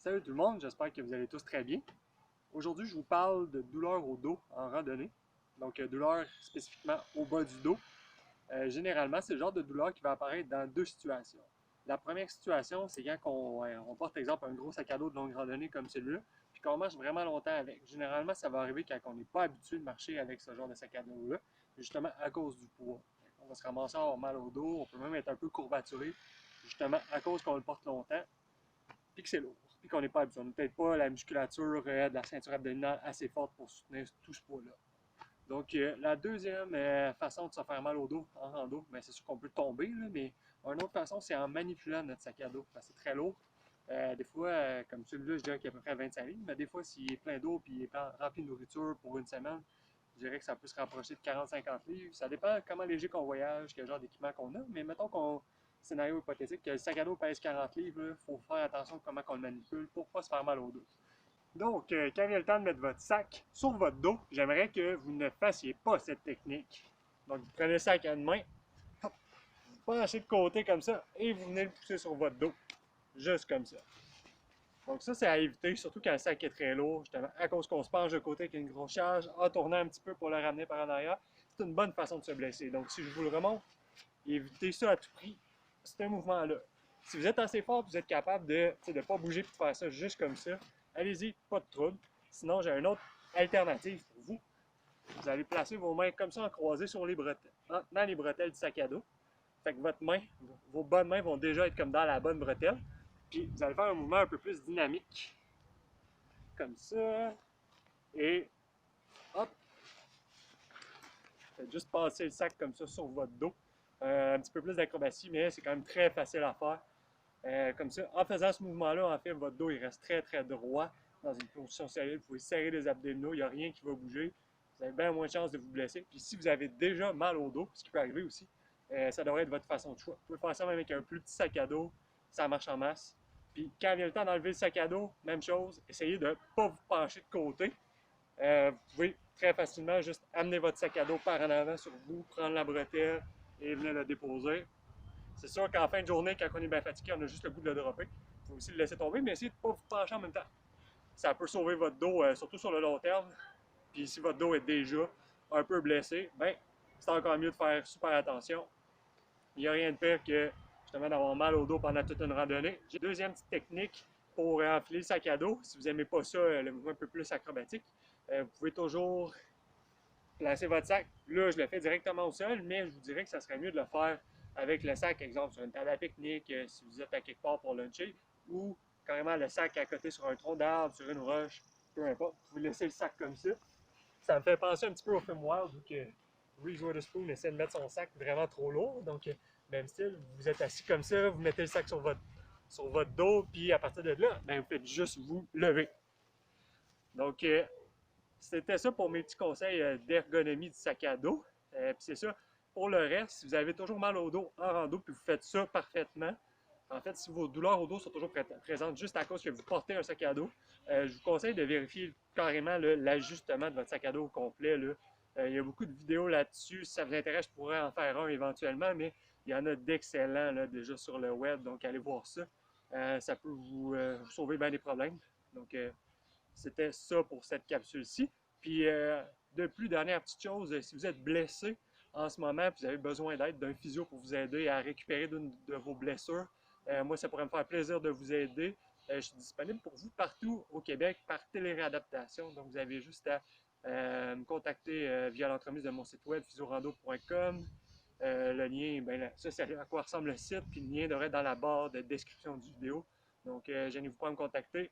Salut tout le monde, j'espère que vous allez tous très bien. Aujourd'hui, je vous parle de douleurs au dos en randonnée. Donc, douleurs spécifiquement au bas du dos. Généralement, c'est le genre de douleur qui va apparaître dans deux situations. La première situation, c'est quand on porte, exemple, un gros sac à dos de longue randonnée comme celui-là, puis qu'on marche vraiment longtemps avec. Généralement, ça va arriver quand on n'est pas habitué de marcher avec ce genre de sac à dos-là, justement à cause du poids. On va se ramasser à avoir mal au dos, on peut même être un peu courbaturé, justement à cause qu'on le porte longtemps puis que c'est lourd, puis qu'on n'est pas habitué. On n'a peut-être pas la musculature de la ceinture abdominale assez forte pour soutenir tout ce poids-là. Donc, la deuxième façon de se faire mal au dos en rando, ben, c'est sûr qu'on peut tomber, là, mais une autre façon, c'est en manipulant notre sac à dos. C'est très lourd. Des fois, comme celui-là, je dirais qu'il y a à peu près 25 livres, mais des fois, s'il est plein d'eau et il est rempli de nourriture pour une semaine, je dirais que ça peut se rapprocher de 40-50 livres. Ça dépend comment léger qu'on voyage, quel genre d'équipement qu'on a, mais mettons qu'on scénario hypothétique, que le sac à dos pèse 40 livres, il faut faire attention à comment on le manipule pour ne pas se faire mal au dos. Donc, quand vient le temps de mettre votre sac sur votre dos, j'aimerais que vous ne fassiez pas cette technique. Donc, vous prenez le sac à une main, hop, vous penchez de côté comme ça et vous venez le pousser sur votre dos. Juste comme ça. Donc ça, c'est à éviter, surtout quand le sac est très lourd, justement, à cause qu'on se penche de côté avec une grosse charge, en tournant un petit peu pour le ramener par en arrière. C'est une bonne façon de se blesser. Donc, si je vous le remonte, évitez ça à tout prix, c'est un mouvement-là. Si vous êtes assez fort, vous êtes capable de ne pas bouger et de faire ça juste comme ça, allez-y, pas de trouble. Sinon, j'ai une autre alternative pour vous. Vous allez placer vos mains comme ça en croisé sur les bretelles, dans les bretelles du sac à dos. Fait que votre main, vos bonnes mains vont déjà être comme dans la bonne bretelle. Puis vous allez faire un mouvement un peu plus dynamique. Comme ça. Et hop. Faites juste passer le sac comme ça sur votre dos. Un petit peu plus d'acrobatie, mais c'est quand même très facile à faire. Comme ça, en faisant ce mouvement-là, en fait, votre dos il reste très très droit dans une position solide. Vous pouvez serrer les abdominaux, il n'y a rien qui va bouger. Vous avez bien moins de chances de vous blesser. Puis si vous avez déjà mal au dos, ce qui peut arriver aussi, ça devrait être votre façon de choix. Vous pouvez faire ça même avec un plus petit sac à dos, ça marche en masse. Puis quand vient le temps d'enlever le sac à dos, même chose, essayez de ne pas vous pencher de côté. Vous pouvez très facilement juste amener votre sac à dos par en avant sur vous, prendre la bretelle et venir le déposer. C'est sûr qu'en fin de journée, quand on est bien fatigué, on a juste le goût de le dropper. Il faut aussi le laisser tomber, mais essayez de ne pas vous pencher en même temps. Ça peut sauver votre dos, surtout sur le long terme. Puis si votre dos est déjà un peu blessé, ben c'est encore mieux de faire super attention. Il n'y a rien de pire que justement d'avoir mal au dos pendant toute une randonnée. J'ai une deuxième petite technique pour enfiler le sac à dos. Si vous n'aimez pas ça, le mouvement un peu plus acrobatique, vous pouvez toujours placer votre sac. Là, je le fais directement au sol, mais je vous dirais que ça serait mieux de le faire avec le sac, exemple, sur une table à pique-nique, si vous êtes à quelque part pour luncher, ou carrément le sac à côté sur un tronc d'arbre, sur une roche, peu importe. Vous laissez le sac comme ça. Ça me fait penser un petit peu au film Wild, où que Reese Witherspoon essaie de mettre son sac vraiment trop lourd. Donc, même style, vous êtes assis comme ça, vous mettez le sac sur votre dos, puis à partir de là, ben, vous faites juste vous lever. Donc, c'était ça pour mes petits conseils d'ergonomie du sac à dos. Puis c'est ça. Pour le reste, si vous avez toujours mal au dos en rando, puis vous faites ça parfaitement, en fait, si vos douleurs au dos sont toujours présentes juste à cause que vous portez un sac à dos, je vous conseille de vérifier carrément l'ajustement de votre sac à dos au complet. Il y a beaucoup de vidéos là-dessus. Si ça vous intéresse, je pourrais en faire un éventuellement, mais il y en a d'excellents déjà sur le web, donc allez voir ça. Ça peut vous sauver bien des problèmes. Donc, c'était ça pour cette capsule-ci. Puis, de plus, dernière petite chose, si vous êtes blessé en ce moment, puis vous avez besoin d'aide d'un physio pour vous aider à récupérer d'une de vos blessures, moi, ça pourrait me faire plaisir de vous aider. Je suis disponible pour vous partout au Québec par téléréadaptation. Donc, vous avez juste à me contacter via l'entremise de mon site web physiorando.com. Le lien, ben, ça, c'est à quoi ressemble le site, puis le lien devrait être dans la barre de description du vidéo. Donc, gênez-vous pas à me contacter.